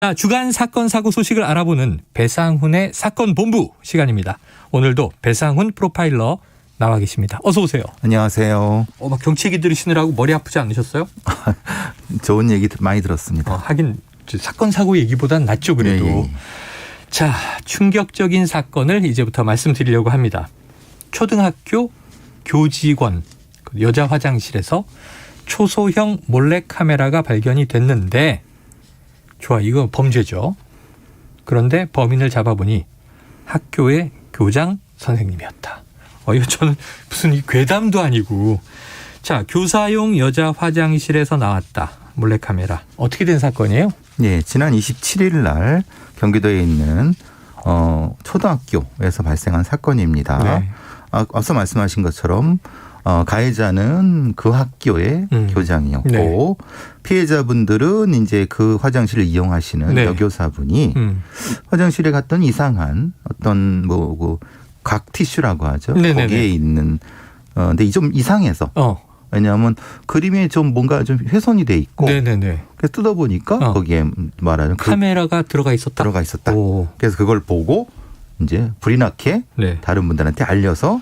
자, 주간 사건 사고 소식을 알아보는 배상훈의 사건본부 시간입니다. 오늘도 배상훈 프로파일러 나와 계십니다. 어서 오세요. 안녕하세요. 막 경치 얘기 들으시느라고 머리 아프지 않으셨어요? 좋은 얘기 많이 들었습니다. 하긴 사건 사고 얘기보단 낫죠 그래도. 예. 자, 충격적인 사건을 이제부터 말씀드리려고 합니다. 초등학교 교직원 여자 화장실에서 초소형 몰래카메라가 발견이 됐는데 좋아, 이거 범죄죠. 그런데 범인을 잡아보니 학교의 교장 선생님이었다. 이거 저는 무슨 이 괴담도 아니고. 자, 교사용 여자 화장실에서 나왔다. 몰래카메라. 어떻게 된 사건이에요? 네, 지난 27일 날 경기도에 있는 초등학교에서 발생한 사건입니다. 네. 앞서 말씀하신 것처럼 가해자는 그 학교의 교장이었고 네. 피해자분들은 이제 그 화장실을 이용하시는 네. 여교사분이 화장실에 갔던 이상한 어떤 각 티슈라고 하죠. 네네네. 거기에 있는 근데 좀 이상해서 왜냐하면 그림에 좀 뭔가 좀 훼손이 돼 있고 네네네. 그래서 뜯어보니까 거기에 말하는 카메라가 들어가 있었다. 들어가 있었다. 오. 그래서 그걸 보고 이제 불이 나게 네. 다른 분들한테 알려서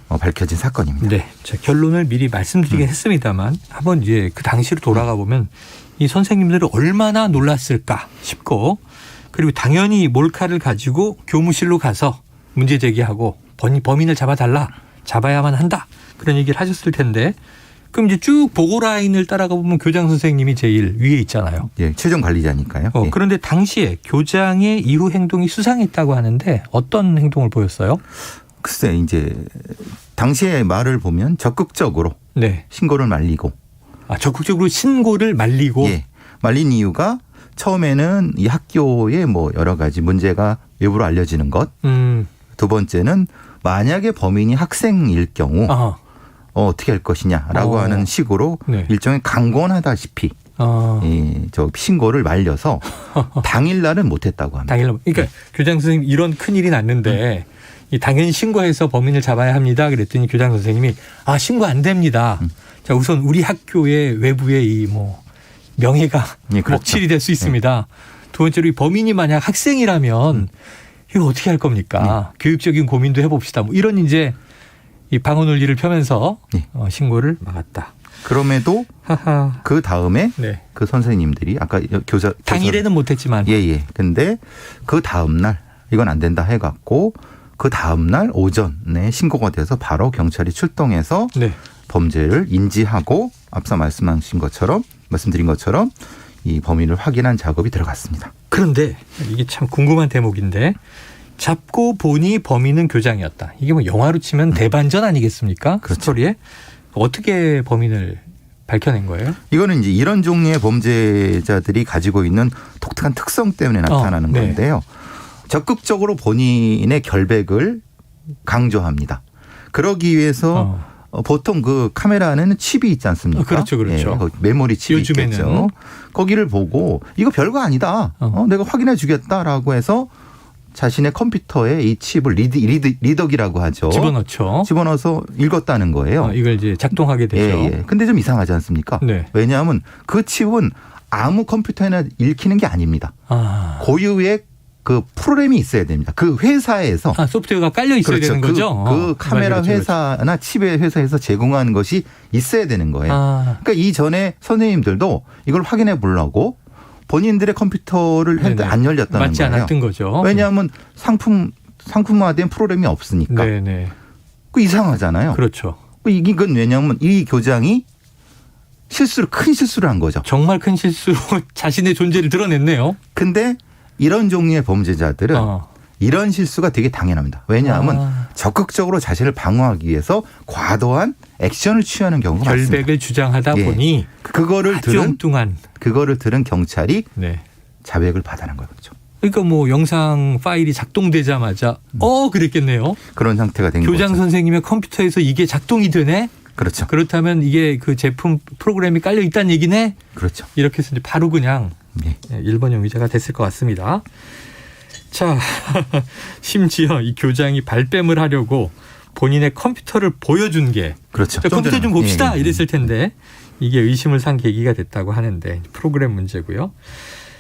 밝혀진 사건입니다. 네. 자, 결론을 미리 말씀드리긴 했습니다만 한번 이제 그 당시로 돌아가 보면 이 선생님들은 얼마나 놀랐을까 싶고, 그리고 당연히 몰카를 가지고 교무실로 가서 문제 제기하고 범인을 잡아야만 한다. 그런 얘기를 하셨을 텐데, 그럼 이제 쭉 보고 라인을 따라가 보면 교장 선생님이 제일 위에 있잖아요. 예, 최종 관리자니까요. 예. 그런데 당시에 교장의 이후 행동이 수상했다고 하는데 어떤 행동을 보였어요? 글쎄 이제 당시의 말을 보면 적극적으로 네. 신고를 말리고. 적극적으로 신고를 말리고. 예. 말린 이유가 처음에는 이 학교에 여러 가지 문제가 외부로 알려지는 것. 두 번째는 만약에 범인이 학생일 경우 어떻게 할 것이냐라고 하는 식으로 네. 일종의 강권하다시피 저 신고를 말려서 당일날은 못했다고 합니다. 당일날. 그러니까 교장 선생님 이런 큰일이 났는데 당연히 신고해서 범인을 잡아야 합니다. 그랬더니 교장 선생님이 신고 안 됩니다. 자, 우선 우리 학교의 외부의 명예가 예, 그렇죠. 먹칠이 될 수 있습니다. 두 번째로 이 범인이 만약 학생이라면 이거 어떻게 할 겁니까? 교육적인 고민도 해봅시다. 이런 이제 이 방어 논리를 펴면서 신고를 막았다. 그럼에도 그 다음에 네. 그 선생님들이 아까 당일에는 못했지만 예. 근데 그 다음 날 이건 안 된다 해갖고 그 다음 날 오전에 신고가 돼서 바로 경찰이 출동해서 네. 범죄를 인지하고 앞서 말씀드린 것처럼 이 범인을 확인한 작업이 들어갔습니다. 그런데 이게 참 궁금한 대목인데, 잡고 보니 범인은 교장이었다. 이게 영화로 치면 대반전 아니겠습니까? 그렇죠. 스토리에. 어떻게 범인을 밝혀낸 거예요? 이거는 이제 이런 종류의 범죄자들이 가지고 있는 독특한 특성 때문에 나타나는 네. 건데요. 적극적으로 본인의 결백을 강조합니다. 그러기 위해서 보통 그 카메라는 칩이 있지 않습니까? 그렇죠. 예, 메모리 칩이 요즘에는. 있겠죠. 거기를 보고 이거 별거 아니다. 내가 확인해 주겠다라고 해서 자신의 컴퓨터에 이 칩을 리더기라고 하죠. 집어넣어서 읽었다는 거예요. 이걸 이제 작동하게 되죠. 예. 근데 좀 이상하지 않습니까? 네. 왜냐하면 그 칩은 아무 컴퓨터에나 읽히는 게 아닙니다. 고유의 그 프로그램이 있어야 됩니다. 그 회사에서 소프트웨어가 깔려 있어야 되는 거죠. 그 카메라 회사나 칩의 회사에서 제공하는 것이 있어야 되는 거예요. 그러니까 이전에 선생님들도 이걸 확인해 보려고 본인들의 컴퓨터를 했는데 안 열렸다는 거예요. 맞지 않았던 거죠. 왜냐하면 상품화된 프로그램이 없으니까. 네네. 그 이상하잖아요. 그렇죠. 이건 왜냐하면 이 교장이 큰 실수를 한 거죠. 정말 큰 실수로 자신의 존재를 드러냈네요. 근데 이런 종류의 범죄자들은 이런 실수가 되게 당연합니다. 왜냐하면 적극적으로 자신을 방어하기 위해서 과도한 액션을 취하는 경우가 많습니다. 결백을 주장하다 보니 그거를 들은 경찰이 네. 자백을 받아낸 거죠. 그러니까 영상 파일이 작동되자마자 그랬겠네요. 그런 상태가 된 거죠. 교장 선생님의 컴퓨터에서 이게 작동이 되네. 그렇죠. 그렇다면 이게 그 제품 프로그램이 깔려 있다는 얘기네. 그렇죠. 이렇게 해서 이제 바로 그냥 1번 용의자가 됐을 것 같습니다. 자, 심지어 이 교장이 발뺌을 하려고 본인의 컴퓨터를 보여준 게 그렇죠. 컴퓨터 좀 봅시다 이랬을 텐데 이게 의심을 산 계기가 됐다고 하는데 프로그램 문제고요.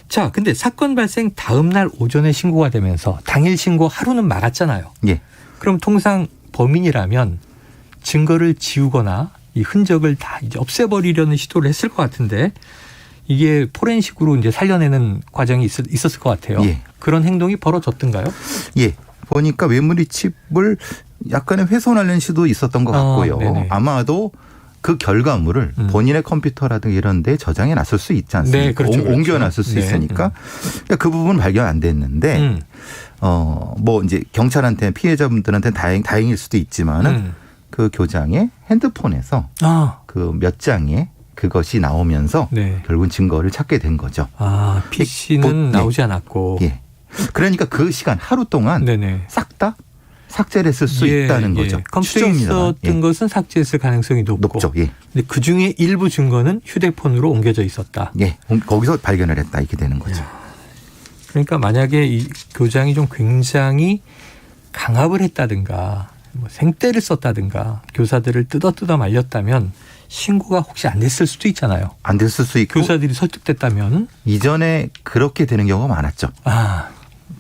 자, 근데 사건 발생 다음 날 오전에 신고가 되면서 당일 신고 하루는 막았잖아요. 예. 그럼 통상 범인이라면 증거를 지우거나 이 흔적을 다 이제 없애버리려는 시도를 했을 것 같은데 이게 포렌식으로 이제 살려내는 과정이 있었을 것 같아요. 예. 그런 행동이 벌어졌던가요? 예. 보니까 외무리 칩을 약간의 훼손하려는 시도 있었던 것 같고요. 네네. 아마도 그 결과물을 본인의 컴퓨터라든가 이런 데 저장해 놨을 수 있지 않습니까? 네, 그렇죠, 그렇죠. 옮겨놨을 수 네. 있으니까 그 부분은 발견 안 됐는데 뭐 이제 경찰한테 피해자분들한테 다행일 수도 있지만은 그 교장의 핸드폰에서 그 몇 장의 그것이 나오면서 네. 결국은 증거를 찾게 된 거죠. 아, PC는 나오지 않았고. 예. 그러니까 그 시간 하루 동안 네네. 싹 다 삭제를 했을 수 있다는 거죠. 컴퓨터에 있었던 것은 삭제했을 가능성이 높죠. 예. 근데 그중에 일부 증거는 휴대폰으로 옮겨져 있었다. 예. 거기서 발견을 했다 이렇게 되는 거죠. 그러니까 만약에 이 교장이 좀 굉장히 강압을 했다든가 뭐 생떼를 썼다든가 교사들을 뜯어 말렸다면 신고가 혹시 안 됐을 수도 있잖아요. 안 됐을 수 있고 교사들이 설득됐다면 이전에 그렇게 되는 경우가 많았죠.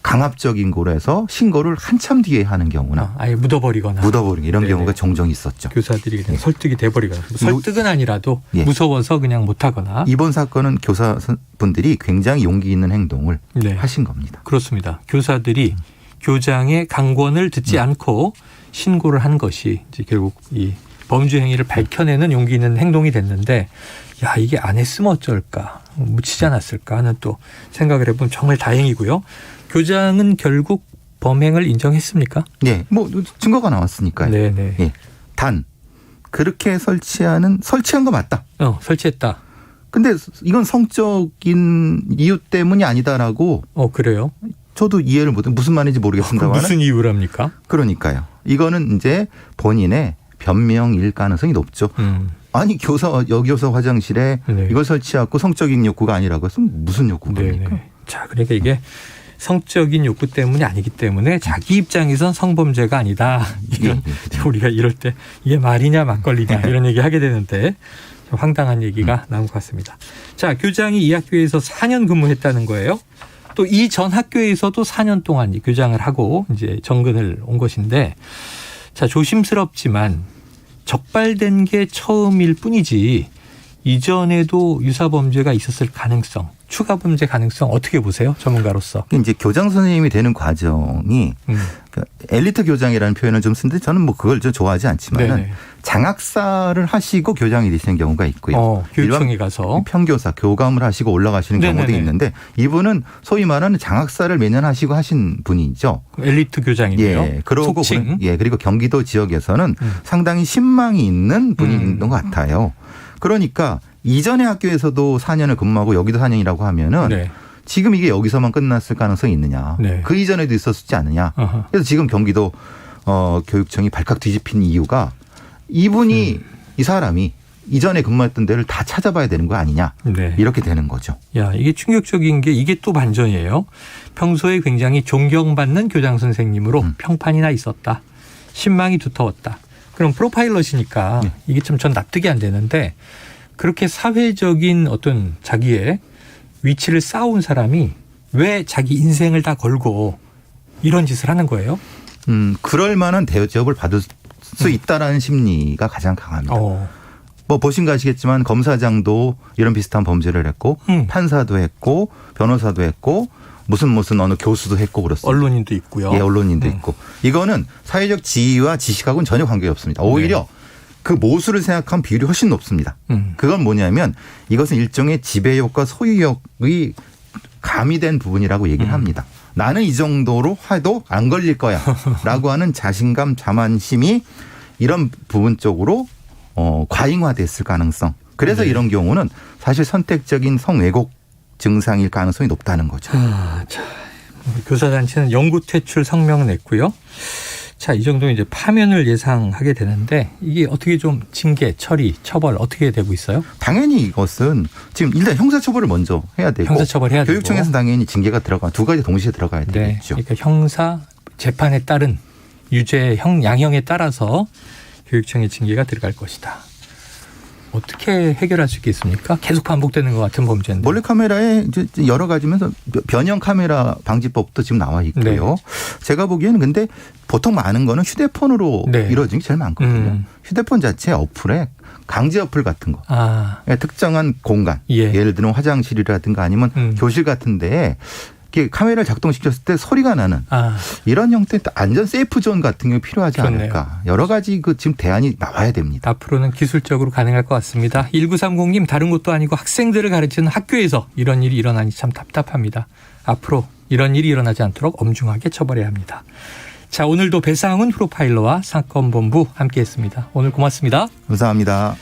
강압적인 거로 해서 신고를 한참 뒤에 하는 경우나 아예 묻어버리거나 이런 네네. 경우가 종종 있었죠. 교사들이 그냥 설득이 돼버리거나 설득은 아니라도 예. 무서워서 그냥 못하거나. 이번 사건은 교사분들이 굉장히 용기 있는 행동을 네. 하신 겁니다. 그렇습니다. 교사들이 교장의 강권을 듣지 않고 신고를 한 것이 이제 결국 이 범죄 행위를 밝혀내는 용기 있는 행동이 됐는데 야 이게 안 했으면 어쩔까 묻히지 않았을까 하는 또 생각을 해보면 정말 다행이고요. 교장은 결국 범행을 인정했습니까? 네, 뭐 증거가 나왔으니까요. 네네. 예. 단 그렇게 설치한 거 맞다. 설치했다. 근데 이건 성적인 이유 때문이 아니다라고. 그래요? 저도 이해를 못해 무슨 말인지 모르겠습니다만. 무슨 이유랍니까? 그러니까요. 이거는 이제 본인의 변명일 가능성이 높죠. 아니 여교사 화장실에 네. 이걸 설치하고 성적인 욕구가 아니라고 했으면 무슨 욕구입니까? 네네. 자, 그러니까 이게 성적인 욕구 때문이 아니기 때문에 자기 입장에선 성범죄가 아니다. 이런 우리가 이럴 때 이게 말이냐 막걸리냐 이런 얘기 하게 되는데 좀 황당한 얘기가 나온 것 같습니다. 자, 교장이 이 학교에서 4년 근무했다는 거예요. 또 이 전 학교에서도 4년 동안 교장을 하고 이제 정근을 온 것인데 자, 조심스럽지만 적발된 게 처음일 뿐이지 이전에도 유사범죄가 있었을 가능성, 추가 범죄 가능성 어떻게 보세요? 전문가로서. 이제 교장 선생님이 되는 과정이 엘리트 교장이라는 표현을 좀 쓰는데 저는 뭐 그걸 좀 좋아하지 않지만 장학사를 하시고 교장이 되시는 경우가 있고요. 교육청에 가서. 평교사, 교감을 하시고 올라가시는 경우도 있는데 이분은 소위 말하는 장학사를 매년 하시고 하신 분이죠. 엘리트 교장이네요. 예, 그러고 그리고 경기도 지역에서는 상당히 신망이 있는 분이 있는 것 같아요. 그러니까 이전의 학교에서도 4년을 근무하고 여기도 4년이라고 하면은 지금 이게 여기서만 끝났을 가능성이 있느냐. 그 이전에도 있었지 않느냐. 그래서 지금 경기도 교육청이 발칵 뒤집힌 이유가 이분이 이 사람이 이전에 근무했던 데를 다 찾아봐야 되는 거 아니냐. 이렇게 되는 거죠. 야, 이게 충격적인 게 이게 또 반전이에요. 평소에 굉장히 존경받는 교장 선생님으로 평판이 나 있었다. 신망이 두터웠다. 그럼 프로파일러시니까 이게 좀 전 납득이 안 되는데 그렇게 사회적인 어떤 자기의 위치를 쌓아온 사람이 왜 자기 인생을 다 걸고 이런 짓을 하는 거예요? 그럴 만한 대접을 받을 수 있다라는 심리가 가장 강합니다. 뭐 보신 거 아시겠지만 검사장도 이런 비슷한 범죄를 했고 판사도 했고 변호사도 했고 무슨 어느 교수도 했고 그렇습니다. 언론인도 있고요. 예, 언론인도 있고. 이거는 사회적 지위와 지식하고는 전혀 관계가 없습니다. 오히려 그 모수를 생각한 비율이 훨씬 높습니다. 그건 뭐냐면 이것은 일종의 지배욕과 소유욕이 가미된 부분이라고 얘기를 합니다. 나는 이 정도로 해도 안 걸릴 거야 라고 하는 자신감, 자만심이 이런 부분 쪽으로 과잉화됐을 가능성. 그래서 이런 경우는 사실 선택적인 성왜곡 증상일 가능성이 높다는 거죠. 자, 교사단체는 영구 퇴출 성명을 냈고요. 자, 이 정도면 이제 파면을 예상하게 되는데 이게 어떻게 좀 징계, 처리, 처벌 어떻게 되고 있어요? 당연히 이것은 지금 일단 형사처벌을 먼저 해야 되고 형사처벌 해야 되고 교육청에서 당연히 징계가 두 가지 동시에 들어가야 되겠죠. 그러니까 형사 재판에 따른 유죄 양형에 따라서 교육청의 징계가 들어갈 것이다. 어떻게 해결할 수 있겠습니까? 계속 반복되는 것 같은 범죄인데. 몰래카메라에 이제 여러 가지면서 변형 카메라 방지법도 지금 나와 있고요. 네. 제가 보기에는 근데 보통 많은 거는 휴대폰으로 네. 이루어진 게 제일 많거든요. 휴대폰 자체 어플에 강제 어플 같은 거. 특정한 공간. 예. 예를 들면 화장실이라든가 아니면 교실 같은 데에 카메라를 작동시켰을 때 소리가 나는 이런 형태의 안전 세이프 존 같은 게 필요하지 좋네요. 않을까. 여러 가지 지금 대안이 나와야 됩니다. 앞으로는 기술적으로 가능할 것 같습니다. 1930님 다른 곳도 아니고 학생들을 가르치는 학교에서 이런 일이 일어나니 참 답답합니다. 앞으로 이런 일이 일어나지 않도록 엄중하게 처벌해야 합니다. 자, 오늘도 배상훈 프로파일러와 사건본부 함께했습니다. 오늘 고맙습니다. 감사합니다.